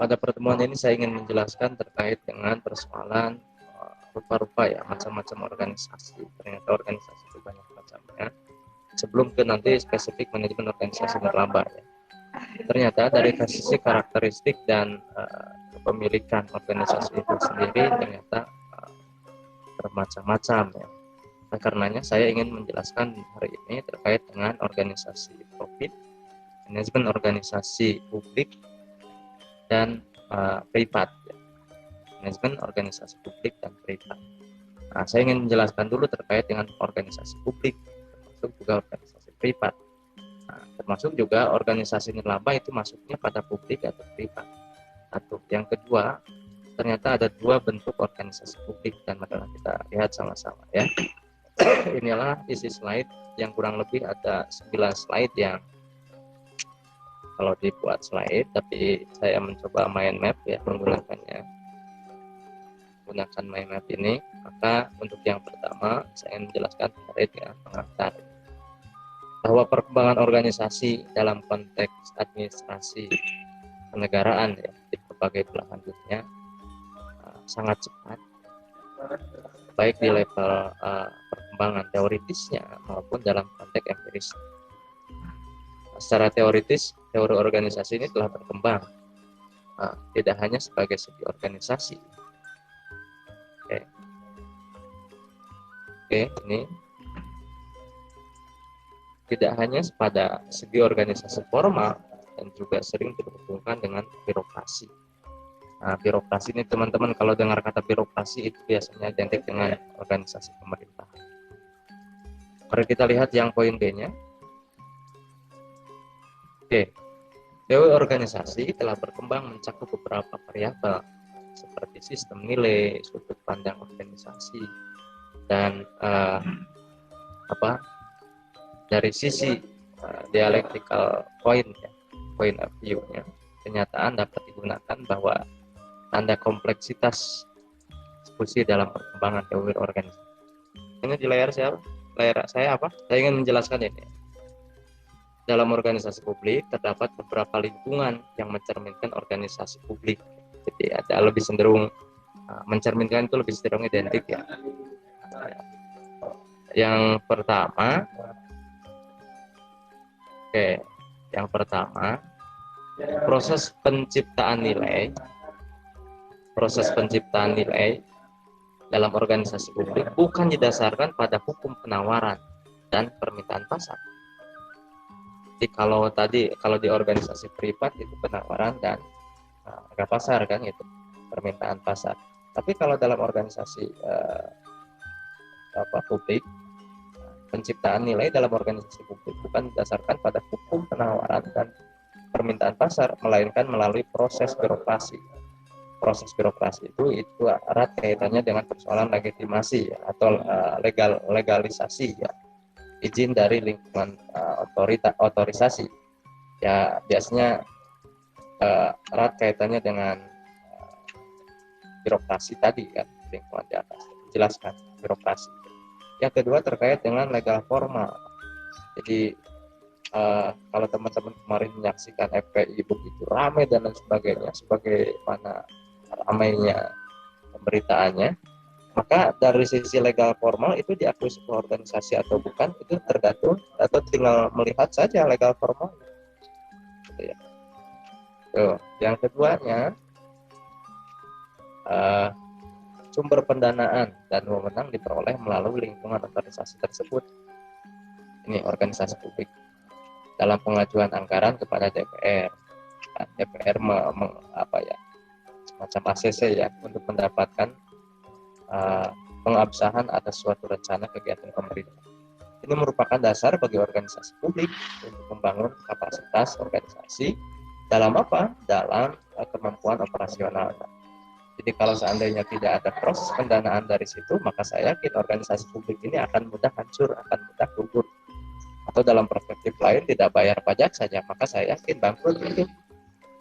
pada pertemuan ini saya ingin menjelaskan terkait dengan persoalan rupa-rupa ya, macam-macam organisasi. Ternyata organisasi itu banyak macamnya. Sebelum ke nanti spesifik manajemen organisasi nirlaba ya. Ternyata dari sisi karakteristik dan kepemilikan organisasi itu sendiri ternyata bermacam-macam ya. Nah, karenanya saya ingin menjelaskan hari ini terkait dengan organisasi profit, manajemen organisasi publik, dan privat ya. Manajemen organisasi publik dan privat. Nah, saya ingin menjelaskan dulu terkait dengan organisasi publik, termasuk juga organisasi privat. Nah, termasuk juga organisasi nirlaba itu masuknya pada publik atau privat. Satu. Yang kedua, ternyata ada dua bentuk organisasi publik dan marilah kita lihat sama-sama ya. Inilah isi slide yang kurang lebih ada 9 slide yang kalau dibuat slide, tapi saya mencoba mind map ya menggunakannya. Menggunakan mind map ini, maka untuk yang pertama saya ingin menjelaskan terkait dengan pengantar bahwa perkembangan organisasi dalam konteks administrasi kenegaraan ya di berbagai belahan dunia sangat cepat, baik di level perkembangan teoritisnya maupun dalam konteks empiris. Secara teoritis, teori organisasi ini telah berkembang tidak hanya sebagai segi organisasi. Oke, ini tidak hanya pada segi organisasi formal dan juga sering berhubungan dengan birokrasi. Nah, birokrasi ini teman-teman kalau dengar kata birokrasi itu biasanya identik dengan organisasi pemerintah. Mari kita lihat yang poin B-nya. Oke, teori organisasi telah berkembang mencakup beberapa variabel seperti sistem nilai, sudut pandang organisasi, dan dari sisi dialectical point ya, point of view-nya, kenyataan dapat digunakan bahwa tanda kompleksitas diskusi dalam perkembangan teori organisasi. Ini di layar siapa? Layar saya apa? Saya ingin menjelaskan ini. Dalam organisasi publik terdapat beberapa lingkungan yang mencerminkan organisasi publik. Jadi ada lebih cenderung mencerminkan itu lebih cenderung identik ya. Yang pertama, proses penciptaan nilai. Proses penciptaan nilai dalam organisasi publik bukan didasarkan pada hukum penawaran dan permintaan pasar. Jadi kalau di organisasi privat itu penawaran dan harga pasar kan itu permintaan pasar. Tapi kalau dalam organisasi publik, penciptaan nilai dalam organisasi publik bukan didasarkan pada hukum penawaran dan permintaan pasar, melainkan melalui proses birokrasi. Proses birokrasi itu erat kaitannya dengan persoalan legitimasi ya, atau legalisasi ya, izin dari lingkungan otorisasi ya, biasanya erat kaitannya dengan birokrasi tadi kan, lingkungan di atas jelaskan birokrasi. Yang kedua terkait dengan legal formal. Jadi kalau teman-teman kemarin menyaksikan FPI begitu ramai dan lain sebagainya, sebagaimana ramainya pemberitaannya, maka dari sisi legal formal itu diakui sebuah organisasi atau bukan itu tergantung atau tinggal melihat saja legal formal. Gitu ya. Yang keduanya sumber pendanaan dan wewenang diperoleh melalui lingkungan organisasi tersebut. Ini organisasi publik dalam pengajuan anggaran kepada DPR. DPR semacam ACC ya untuk mendapatkan pengabsahan atas suatu rencana kegiatan pemerintah. Ini merupakan dasar bagi organisasi publik untuk membangun kapasitas organisasi dalam dalam kemampuan operasional. Jadi kalau seandainya tidak ada proses pendanaan dari situ, maka saya yakin organisasi publik ini akan mudah hancur, akan mudah gugur. Atau dalam perspektif lain tidak bayar pajak saja, maka saya yakin bangkrut itu.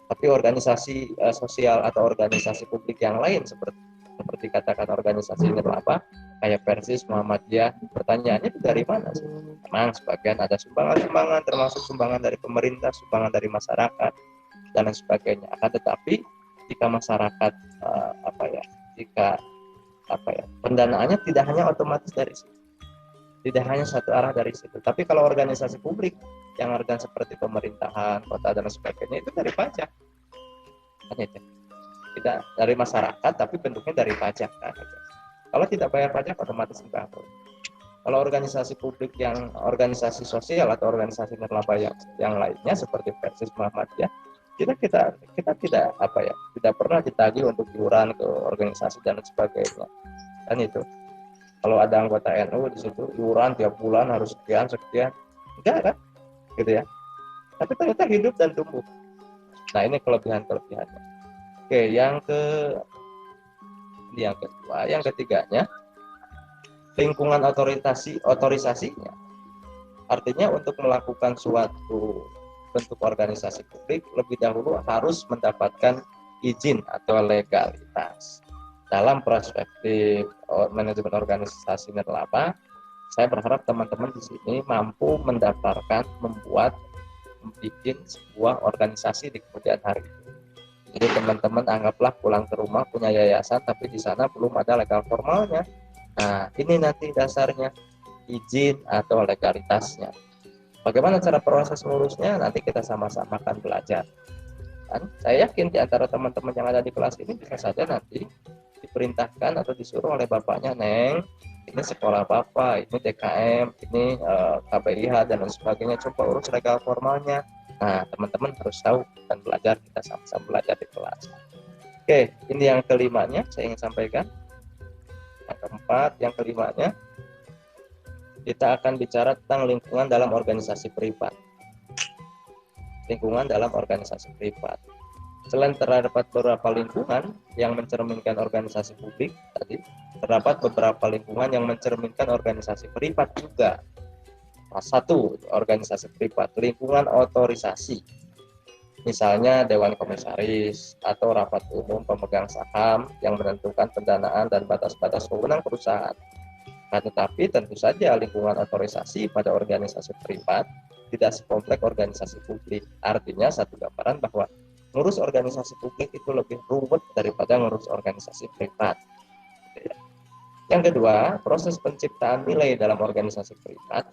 Tapi organisasi sosial atau organisasi publik yang lain seperti katakan organisasi nirlaba kayak Persis, Muhammadiyah, pertanyaannya itu dari mana sih? Memang sebagian ada sumbangan termasuk sumbangan dari pemerintah, sumbangan dari masyarakat dan lain sebagainya. Akan tetapi jika masyarakat jika pendanaannya tidak hanya otomatis dari situ, tidak hanya satu arah dari situ. Tapi kalau organisasi publik yang organ seperti pemerintahan, kota dan sebagainya itu dari pajak, kan itu. Tidak dari masyarakat, tapi bentuknya dari pajak kan. Kalau tidak bayar pajak otomatis bangkrut. Kalau organisasi publik yang organisasi sosial atau organisasi nirlaba yang lainnya seperti Persis Muhammadiyah, kita tidak pernah ditagih untuk iuran ke organisasi dan sebagainya, kan itu. Kalau ada anggota NU di situ iuran tiap bulan harus sekian, enggak kan, gitu ya. Tapi ternyata hidup dan tumbuh. Nah ini kelebihannya. Oke, yang kedua, yang ketiganya, lingkungan otorisasinya. Artinya untuk melakukan suatu bentuk organisasi publik lebih dahulu harus mendapatkan izin atau legalitas. Dalam perspektif manajemen organisasi nirlaba, saya berharap teman-teman di sini mampu membuat sebuah organisasi di kemudian hari. Jadi teman-teman anggaplah pulang ke rumah punya yayasan, tapi di sana belum ada legal formalnya. Nah, ini nanti dasarnya izin atau legalitasnya. Bagaimana cara proses ngurusnya? Nanti kita sama-sama akan belajar. Dan saya yakin di antara teman-teman yang ada di kelas ini bisa saja nanti diperintahkan atau disuruh oleh bapaknya, Neng, ini sekolah bapak, ini DKM, ini KPIH dan lain sebagainya, coba urus legal formalnya. Nah, teman-teman harus tahu dan belajar, kita sama-sama belajar di kelas. Oke, ini yang kelimanya saya ingin sampaikan. Yang keempat, yang kelimanya, kita akan bicara tentang lingkungan dalam organisasi privat. Lingkungan dalam organisasi privat. Selain terdapat beberapa lingkungan yang mencerminkan organisasi publik tadi, terdapat beberapa lingkungan yang mencerminkan organisasi privat juga. Satu, organisasi privat, lingkungan otorisasi. Misalnya Dewan Komisaris atau rapat umum pemegang saham yang menentukan pendanaan dan batas-batas wewenang perusahaan. Nah, tetapi tentu saja lingkungan otorisasi pada organisasi privat tidak sekompleks organisasi publik. Artinya satu gambaran bahwa ngurus organisasi publik itu lebih rumit daripada ngurus organisasi privat. Yang kedua, proses penciptaan nilai dalam organisasi privat.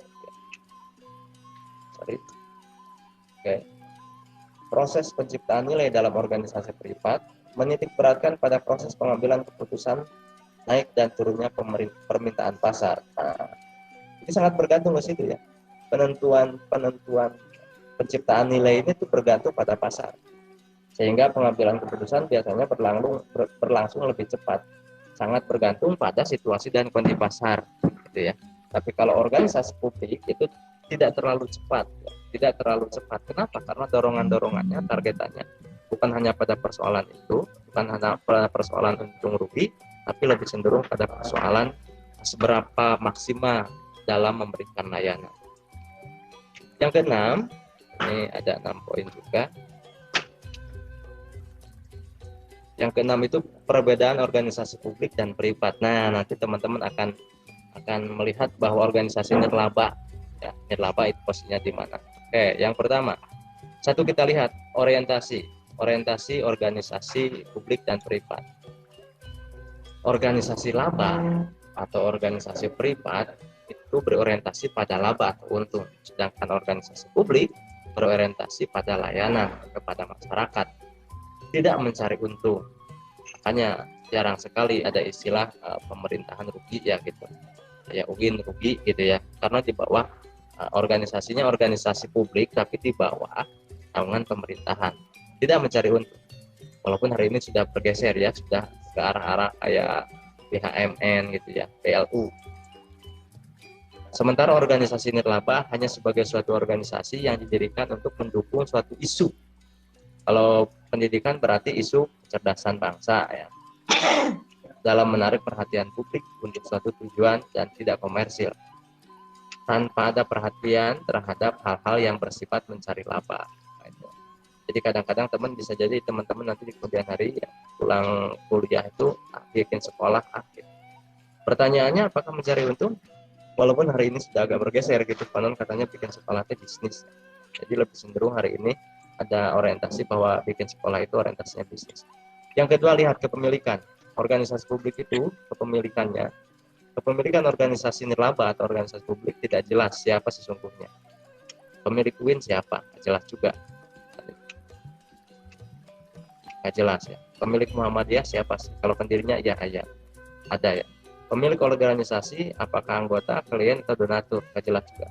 Proses penciptaan nilai dalam organisasi privat menitik beratkan pada proses pengambilan keputusan naik dan turunnya permintaan pasar. Nah, ini sangat bergantung ke situ ya. Penentuan penciptaan nilai ini tuh bergantung pada pasar. Sehingga pengambilan keputusan biasanya berlangsung lebih cepat. Sangat bergantung pada situasi dan kondisi pasar, gitu ya. Tapi kalau organisasi publik itu tidak terlalu cepat, tidak terlalu cepat. Kenapa? Karena dorongannya, targetannya bukan hanya pada persoalan itu, bukan hanya pada persoalan untung rugi, tapi lebih cenderung pada persoalan seberapa maksimal dalam memberikan layanan. Yang keenam, ini ada 6 poin juga. Yang keenam itu perbedaan organisasi publik dan privat. Nah, nanti teman-teman akan melihat bahwa organisasi nirlaba, ya, nirlaba itu posisinya di mana. Oke, yang pertama, satu kita lihat orientasi organisasi publik dan privat. Organisasi laba atau organisasi privat itu berorientasi pada laba atau untung, sedangkan organisasi publik berorientasi pada layanan kepada masyarakat, tidak mencari untung. Makanya jarang sekali ada istilah pemerintahan rugi ya gitu, ya UGIN rugi gitu ya, karena di bawah organisasinya organisasi publik tapi di bawah naungan pemerintahan, tidak mencari untung. Walaupun hari ini sudah bergeser ya, sudah ke arah-arah kayak BHMN gitu ya, PLU. Sementara organisasi nirlaba hanya sebagai suatu organisasi yang didirikan untuk mendukung suatu isu. Kalau pendidikan berarti isu kecerdasan bangsa ya, dalam menarik perhatian publik untuk suatu tujuan dan tidak komersil, tanpa ada perhatian terhadap hal-hal yang bersifat mencari laba. Jadi kadang-kadang teman-teman nanti di kemudian hari ya, pulang kuliah itu bikin sekolah akhir. Pertanyaannya apakah mencari untung? Walaupun hari ini sudah agak bergeser gitu, konon katanya bikin sekolah itu bisnis. Jadi lebih cenderung hari ini ada orientasi bahwa bikin sekolah itu orientasinya bisnis. Yang kedua, lihat kepemilikan. Organisasi publik itu kepemilikan organisasi nirlaba atau organisasi publik tidak jelas siapa sesungguhnya. Pemilik UIN siapa? Jelas juga. Nggak jelas ya. Pemilik Muhammadiyah siapa sih? Kalau pendirinya ya ada ya. Pemilik organisasi apakah anggota, klien atau donatur? Nggak jelas juga.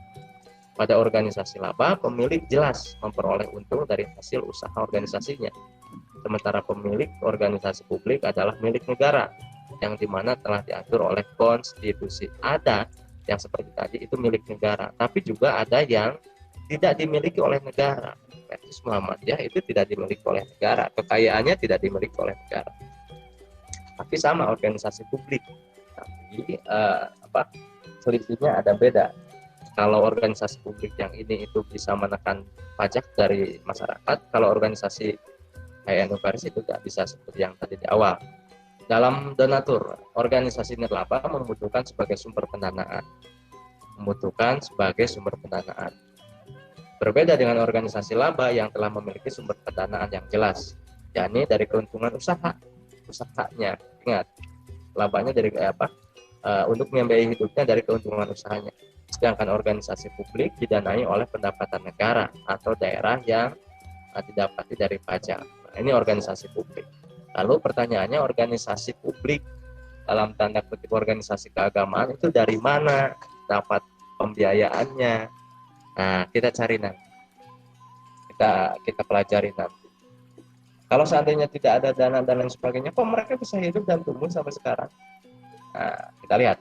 Pada organisasi laba, pemilik jelas memperoleh untung dari hasil usaha organisasinya. Sementara pemilik organisasi publik adalah milik negara, yang dimana telah diatur oleh konstitusi. Ada yang seperti tadi itu milik negara, tapi juga ada yang tidak dimiliki oleh negara. Versus Muhammadiyah itu tidak dimiliki oleh negara, kekayaannya tidak dimiliki oleh negara. Tapi sama organisasi publik, tapi selisihnya ada beda. Kalau organisasi publik yang ini itu bisa menekan pajak dari masyarakat, kalau organisasi kayak Nuvaris itu tidak bisa seperti yang tadi di awal. Dalam donatur, organisasi nirlaba membutuhkan sebagai sumber pendanaan. Berbeda dengan organisasi laba yang telah memiliki sumber pendanaan yang jelas, yakni dari keuntungan usahanya. Ingat, labanya dari untuk membiayai hidupnya dari keuntungan usahanya. Sedangkan organisasi publik didanai oleh pendapatan negara atau daerah yang didapati dari pajak. Nah, ini organisasi publik. Lalu pertanyaannya, organisasi publik dalam tanda kutip organisasi keagamaan itu dari mana dapat pembiayaannya? Nah, kita cari nanti. Kita pelajari nanti. Kalau seandainya tidak ada dana dan lain sebagainya, kok mereka bisa hidup dan tumbuh sampai sekarang? Nah, kita lihat.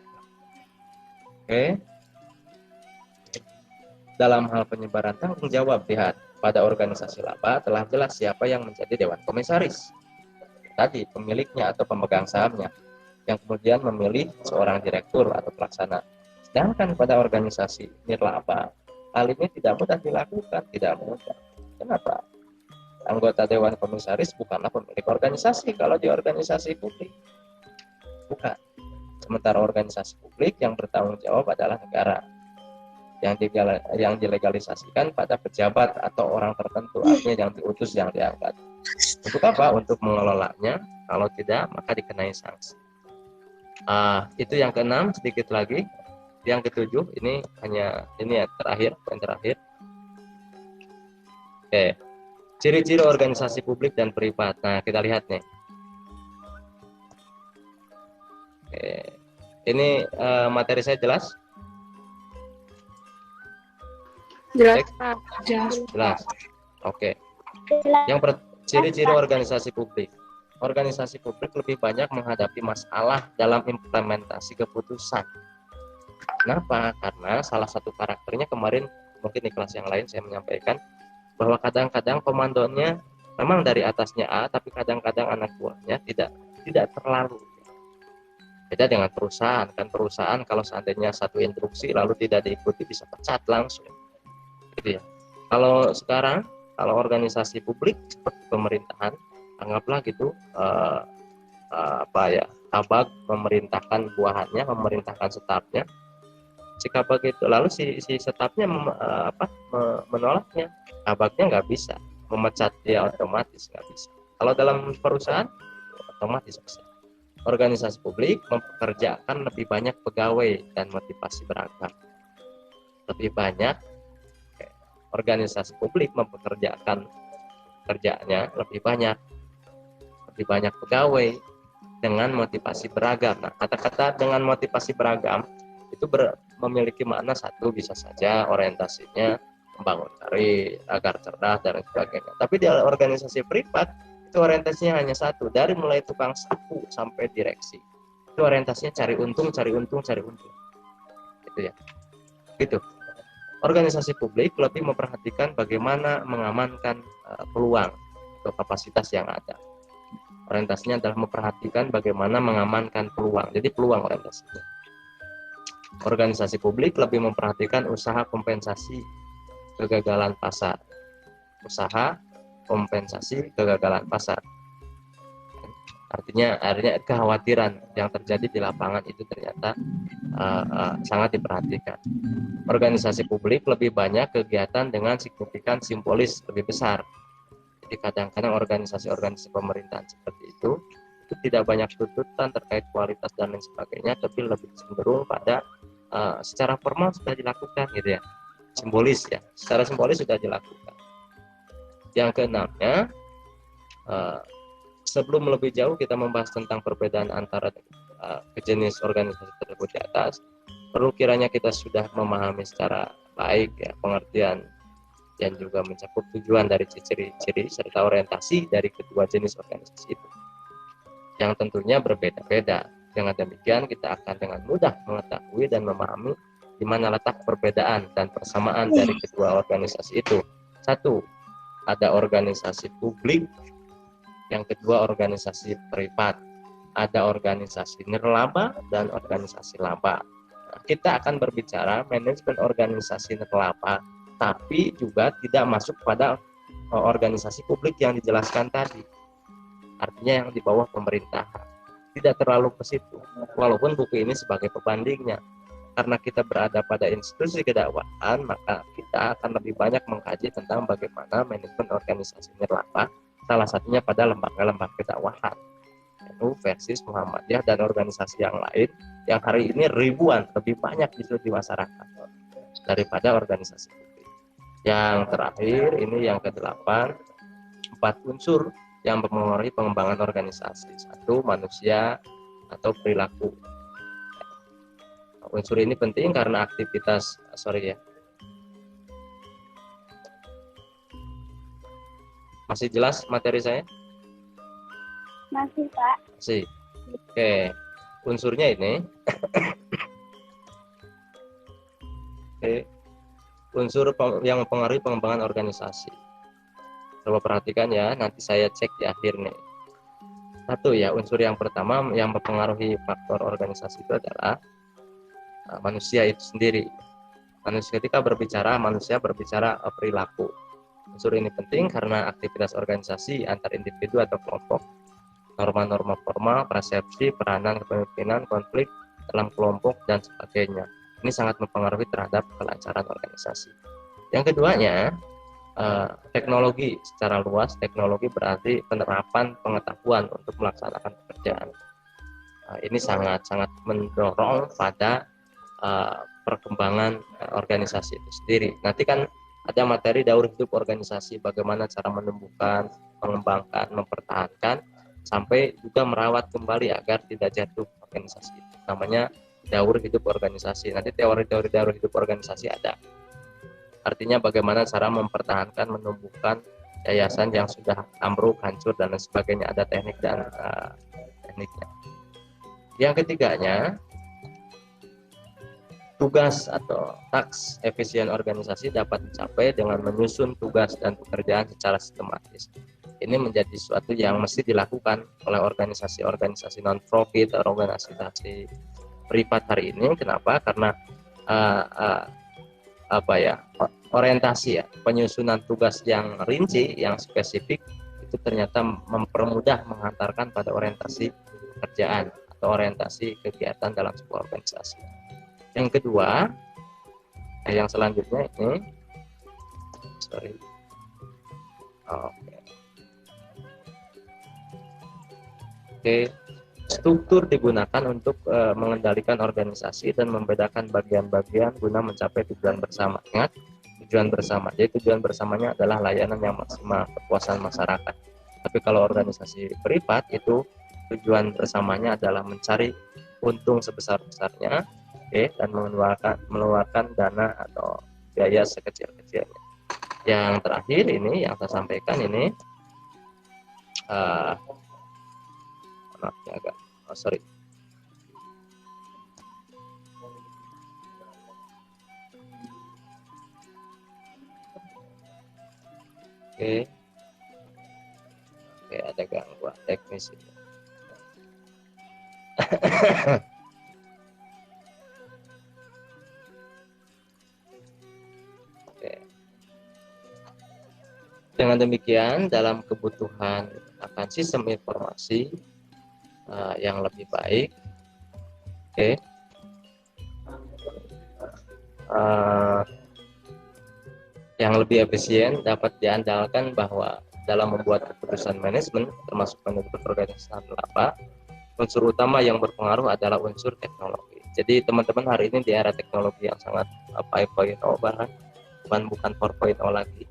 Oke. Dalam hal penyebaran tanggung jawab, lihat. Pada organisasi laba telah jelas siapa yang menjadi dewan komisaris. Tadi pemiliknya atau pemegang sahamnya, yang kemudian memilih seorang direktur atau pelaksana. Sedangkan pada organisasi nirlaba, hal ini tidak mudah dilakukan, tidak mudah. Kenapa? Anggota dewan komisaris bukanlah pemilik organisasi kalau di organisasi publik. Bukan. Sementara organisasi publik yang bertanggung jawab adalah negara. Yang dilegalisasikan pada pejabat atau orang tertentu, artinya yang diutus, yang diangkat. Untuk apa? Untuk mengelolanya. Kalau tidak, maka dikenai sanksi. Itu yang keenam. Sedikit lagi, yang ketujuh. Ini hanya ini ya, poin terakhir. Oke, ciri-ciri organisasi publik dan privat. Nah, kita lihat nih. Oke, ini materi saya jelas? Jelas. Jelas. Oke. Yang ciri-ciri organisasi publik. Organisasi publik lebih banyak menghadapi masalah dalam implementasi keputusan. Kenapa? Karena salah satu karakternya kemarin mungkin di kelas yang lain saya menyampaikan bahwa kadang-kadang komandonya memang dari atasnya A, tapi kadang-kadang anak buahnya tidak terlalu. Beda dengan perusahaan. Kan perusahaan kalau seandainya satu instruksi lalu tidak diikuti bisa pecat langsung. Gitu ya. Kalau sekarang, kalau organisasi publik seperti pemerintahan, anggaplah gitu, Kabag memerintahkan buahannya, memerintahkan stafnya. Jika begitu, lalu si stafnya menolaknya, Kabagnya nggak bisa memecat dia, otomatis nggak bisa. Kalau dalam perusahaan, otomatis bisa. Organisasi publik mempekerjakan lebih banyak pegawai dan motivasi beragam. Lebih banyak organisasi publik mempekerjakan kerjanya lebih banyak pegawai dengan motivasi beragam. Nah, kata-kata dengan motivasi beragam itu memiliki makna satu, bisa saja orientasinya membangun karir agar cerdas dan sebagainya. Tapi di organisasi privat itu orientasinya hanya satu, dari mulai tukang sapu sampai direksi. Itu orientasinya cari untung. Gitu ya. Gitu. Organisasi publik lebih memperhatikan bagaimana mengamankan peluang atau kapasitas yang ada. Orientasinya adalah memperhatikan bagaimana mengamankan peluang. Jadi peluang orientasinya. Organisasi publik lebih memperhatikan usaha kompensasi kegagalan pasar. Artinya kekhawatiran yang terjadi di lapangan itu ternyata sangat diperhatikan. Organisasi publik lebih banyak kegiatan dengan signifikan simbolis lebih besar. Jadi kadang-kadang organisasi-organisasi pemerintahan seperti itu tidak banyak tuntutan terkait kualitas dan lain sebagainya, tapi lebih cenderung pada secara formal sudah dilakukan gitu ya, simbolis ya, secara simbolis sudah dilakukan. Yang keenamnya, sebelum lebih jauh kita membahas tentang perbedaan antara jenis organisasi tersebut di atas, perlu kiranya kita sudah memahami secara baik ya pengertian dan juga mencakup tujuan dari ciri-ciri serta orientasi dari kedua jenis organisasi itu, yang tentunya berbeda-beda. Dengan demikian kita akan dengan mudah mengetahui dan memahami di mana letak perbedaan dan persamaan dari kedua organisasi itu. Satu, ada organisasi publik, yang kedua organisasi privat, ada organisasi nirlaba dan organisasi laba. Nah, kita akan berbicara manajemen organisasi nirlaba, tapi juga tidak masuk pada organisasi publik yang dijelaskan tadi, artinya yang di bawah pemerintahan, tidak terlalu ke situ, walaupun buku ini sebagai pembandingnya. Karena kita berada pada institusi kedakwaan, maka kita akan lebih banyak mengkaji tentang bagaimana manajemen organisasi nirlaba, salah satunya pada lembaga-lembaga kedakwahan, NU versus Muhammadiyah dan organisasi yang lain yang hari ini ribuan, lebih banyak justru di masyarakat daripada organisasi publik. Yang terakhir ini yang ke-8, 4 unsur yang mempengaruhi pengembangan organisasi. Satu, manusia atau perilaku. Unsur ini penting karena aktivitas, masih jelas materi saya? Masih, Pak. Masih. Oke, unsurnya ini. Oke. Unsur yang mempengaruhi pengembangan organisasi. Coba perhatikan ya, nanti saya cek di akhir nih. Satu ya, unsur yang pertama yang mempengaruhi faktor organisasi itu adalah manusia itu sendiri. Ketika manusia berbicara perilaku. Unsur ini penting karena aktivitas organisasi antar individu atau kelompok, norma-norma formal, persepsi, peranan kepemimpinan, konflik dalam kelompok, dan sebagainya. Ini sangat mempengaruhi terhadap kelancaran organisasi. Yang keduanya, teknologi secara luas. Teknologi berarti penerapan pengetahuan untuk melaksanakan pekerjaan. Ini sangat-sangat mendorong pada perkembangan organisasi itu sendiri. Nanti kan ada materi daur hidup organisasi, bagaimana cara menumbuhkan, mengembangkan, mempertahankan, sampai juga merawat kembali agar tidak jatuh organisasi itu. Namanya daur hidup organisasi. Nanti teori-teori daur hidup organisasi ada. Artinya bagaimana cara mempertahankan, menumbuhkan yayasan yang sudah ambruk, hancur, dan lain sebagainya. Ada teknik dan tekniknya. Yang ketiganya, tugas atau taks efisien organisasi dapat dicapai dengan menyusun tugas dan pekerjaan secara sistematis. Ini menjadi sesuatu yang mesti dilakukan oleh organisasi-organisasi non-profit atau organisasi privat hari ini. Kenapa? Karena orientasi ya, penyusunan tugas yang rinci, yang spesifik itu ternyata mempermudah mengantarkan pada orientasi pekerjaan atau orientasi kegiatan dalam sebuah organisasi. Yang kedua, yang selanjutnya ini, struktur digunakan untuk mengendalikan organisasi dan membedakan bagian-bagian guna mencapai tujuan bersama. Ingat, tujuan bersama. Jadi tujuan bersamanya adalah layanan yang maksimal, kepuasan masyarakat. Tapi kalau organisasi privat itu tujuan bersamanya adalah mencari untung sebesar-besarnya, dan mengeluarkan dana atau biaya sekecil-kecilnya. Yang terakhir ini yang saya sampaikan ini ada gangguan teknis ini. Dengan demikian, dalam kebutuhan akan sistem informasi yang lebih baik, yang lebih efisien, dapat diandalkan bahwa dalam membuat keputusan manajemen termasuk manajemen organisasi apa, unsur utama yang berpengaruh adalah unsur teknologi. Jadi teman-teman hari ini di era teknologi yang sangat 5.0 bahkan bukan 4.0 lagi,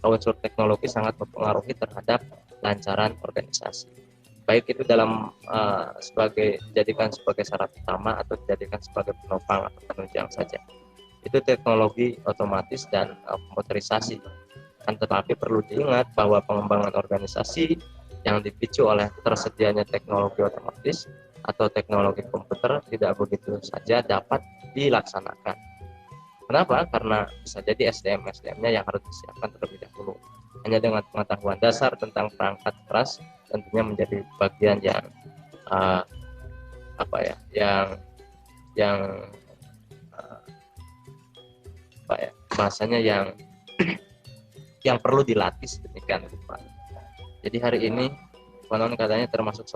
unsur teknologi sangat mempengaruhi terhadap lancaran organisasi. Baik itu dalam sebagai dijadikan sebagai syarat utama atau dijadikan sebagai penopang atau penunjang saja. Itu teknologi otomatis dan komputerisasi. Kan tetapi perlu diingat bahwa pengembangan organisasi yang dipicu oleh tersedianya teknologi otomatis atau teknologi komputer tidak begitu saja dapat dilaksanakan. Kenapa? Karena bisa jadi SDM-nya yang harus disiapkan terlebih dahulu. Hanya dengan pengetahuan dasar tentang perangkat keras tentunya menjadi bagian yang yang bahasanya yang perlu dilatih sedemikian rupa. Jadi hari ini konon katanya termasuk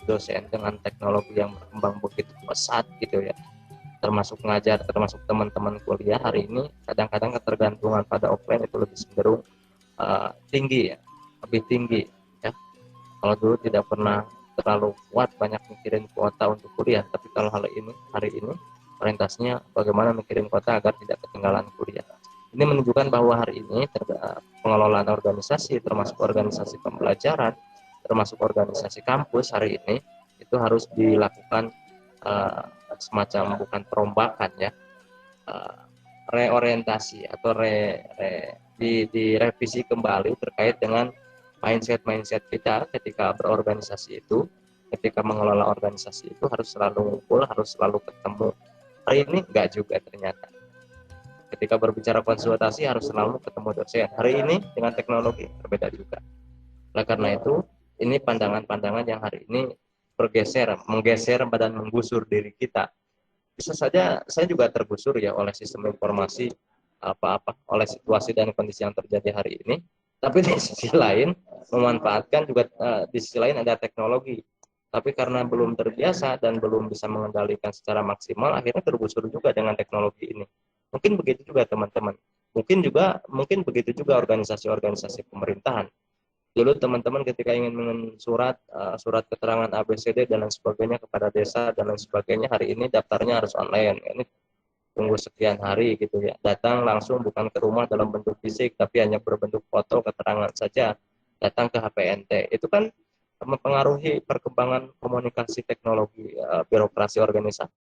dosen dengan teknologi yang berkembang begitu pesat gitu ya, termasuk ngajar, termasuk teman-teman kuliah hari ini kadang-kadang ketergantungan pada offline itu lebih cenderung tinggi ya, lebih tinggi ya. Kalau dulu tidak pernah terlalu kuat banyak mikirin kuota untuk kuliah, tapi kalau hari ini orientasinya bagaimana mikirin kuota agar tidak ketinggalan kuliah. Ini menunjukkan bahwa hari ini pengelolaan organisasi termasuk organisasi pembelajaran, termasuk organisasi kampus hari ini itu harus dilakukan semacam bukan perombakan ya, reorientasi atau direvisi kembali terkait dengan mindset kita ketika berorganisasi itu, ketika mengelola organisasi itu harus selalu ngumpul, harus selalu ketemu. Hari ini enggak juga ternyata. Ketika berbicara konsultasi harus selalu ketemu dosen. Hari ini dengan teknologi berbeda juga. Oleh karena itu, ini pandangan-pandangan yang hari ini menggeser dan menggusur diri kita. Bisa saja saya juga tergusur ya oleh sistem informasi oleh situasi dan kondisi yang terjadi hari ini. Tapi di sisi lain memanfaatkan juga di sisi lain ada teknologi. Tapi karena belum terbiasa dan belum bisa mengendalikan secara maksimal, akhirnya tergusur juga dengan teknologi ini. Mungkin begitu juga teman-teman. Mungkin begitu juga organisasi-organisasi pemerintahan. Dulu teman-teman ketika ingin surat keterangan ABCD dan lain sebagainya kepada desa dan lain sebagainya, hari ini daftarnya harus online. Ini tunggu sekian hari gitu ya. Datang langsung bukan ke rumah dalam bentuk fisik tapi hanya berbentuk foto keterangan saja. Datang ke HPNT. Itu kan mempengaruhi perkembangan komunikasi teknologi birokrasi organisasi.